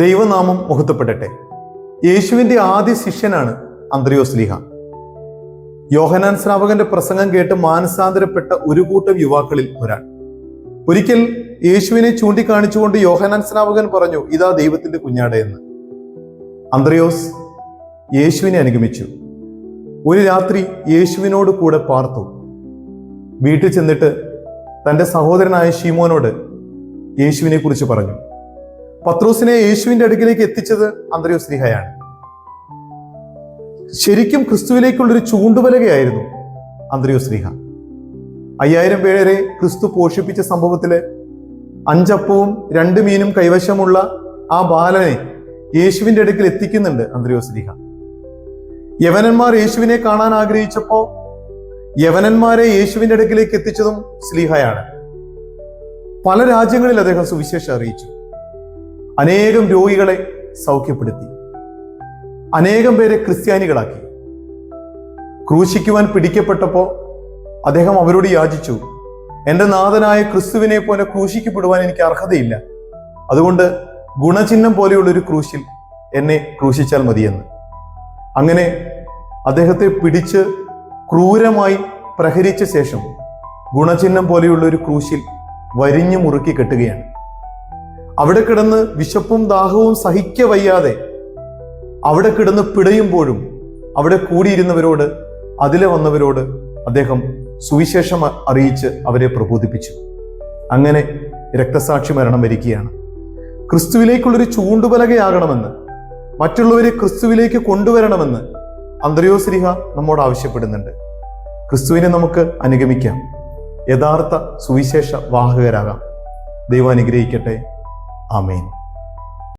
ദൈവനാമം മഹത്വപ്പെടട്ടെ. യേശുവിൻ്റെ ആദ്യ ശിഷ്യനാണ് അന്ത്രയോസ് ശ്ലീഹ. യോഹന്നാൻ സ്നാപകന്റെ പ്രസംഗം കേട്ട് മാനസാന്തരപ്പെട്ട ഒരു കൂട്ടം യുവാക്കളിൽ ഒരാൾ. ഒരിക്കൽ യേശുവിനെ ചൂണ്ടിക്കാണിച്ചുകൊണ്ട് യോഹന്നാൻ സ്നാപകൻ പറഞ്ഞു, ഇതാ ദൈവത്തിന്റെ കുഞ്ഞാട് എന്ന്. അന്ത്രയോസ് യേശുവിനെ അനുഗമിച്ചു. ഒരു രാത്രി യേശുവിനോട് കൂടെ പാർത്തു. വീട്ടിൽ ചെന്നിട്ട് തൻ്റെ സഹോദരനായ ശീമോനോട് യേശുവിനെ കുറിച്ച് പറഞ്ഞു. പത്രോസിനെ യേശുവിന്റെ അടുക്കിലേക്ക് എത്തിച്ചത് അന്ത്രയോസ് ശ്ലീഹയാണ്. ശരിക്കും ക്രിസ്തുവിലേക്കുള്ളൊരു ചൂണ്ടുവലകയായിരുന്നു അന്ത്രയോസ് ശ്ലീഹ. 5000 പേരെ ക്രിസ്തു പോഷിപ്പിച്ച സംഭവത്തില് 5 അപ്പവും 2 മീനും കൈവശമുള്ള ആ ബാലനെ യേശുവിന്റെ അടുക്കൽ എത്തിക്കുന്നുണ്ട് അന്ത്രയോസ് ശ്ലീഹ. യവനന്മാർ യേശുവിനെ കാണാൻ ആഗ്രഹിച്ചപ്പോ യവനന്മാരെ യേശുവിന്റെ അടുക്കിലേക്ക് എത്തിച്ചതും ശ്ലീഹയാണ്. പല രാജ്യങ്ങളിൽ അദ്ദേഹം സുവിശേഷം അറിയിച്ചു. അനേകം രോഗികളെ സൗഖ്യപ്പെടുത്തി. അനേകം പേരെ ക്രിസ്ത്യാനികളാക്കി. ക്രൂശിക്കുവാൻ പിടിക്കപ്പെട്ടപ്പോ അദ്ദേഹം അവരോട് യാചിച്ചു, എൻ്റെ നാഥനായ ക്രിസ്തുവിനെ പോലെ ക്രൂശിക്കപ്പെടുവാൻ എനിക്ക് അർഹതയില്ല, അതുകൊണ്ട് ഗുണചിഹ്നം പോലെയുള്ളൊരു ക്രൂശിൽ എന്നെ ക്രൂശിച്ചാൽ മതിയെന്ന്. അങ്ങനെ അദ്ദേഹത്തെ പിടിച്ച് ക്രൂരമായി പ്രഹരിച്ച ശേഷം ഗുണചിഹ്നം പോലെയുള്ള ഒരു ക്രൂശിൽ വരിഞ്ഞു മുറുക്കി കെട്ടുകയാണ്. അവിടെ കിടന്ന് വിശപ്പും ദാഹവും സഹിക്കവയ്യാതെ അവിടെ കിടന്ന് പിടയുമ്പോഴും അവിടെ കൂടിയിരുന്നവരോട്, അതിലെ വന്നവരോട് അദ്ദേഹം സുവിശേഷം അറിയിച്ച് അവരെ പ്രബോധിപ്പിച്ചു. അങ്ങനെ രക്തസാക്ഷി മരണം വരിക്കുകയാണ്. ക്രിസ്തുവിലേക്കുള്ളൊരു ചൂണ്ടുപലകയാകണമെന്ന്, മറ്റുള്ളവരെ ക്രിസ്തുവിലേക്ക് കൊണ്ടുവരണമെന്ന് അന്ത്രയോസ് ശ്ലീഹ നമ്മോട് ആവശ്യപ്പെടുന്നുണ്ട്. ക്രിസ്തുവിനെ നമുക്ക് അനുഗമിക്കാം, യഥാർത്ഥ സുവിശേഷ വാഹകരാകാം. ദൈവം അനുഗ്രഹിക്കട്ടെ. ആമേൻ.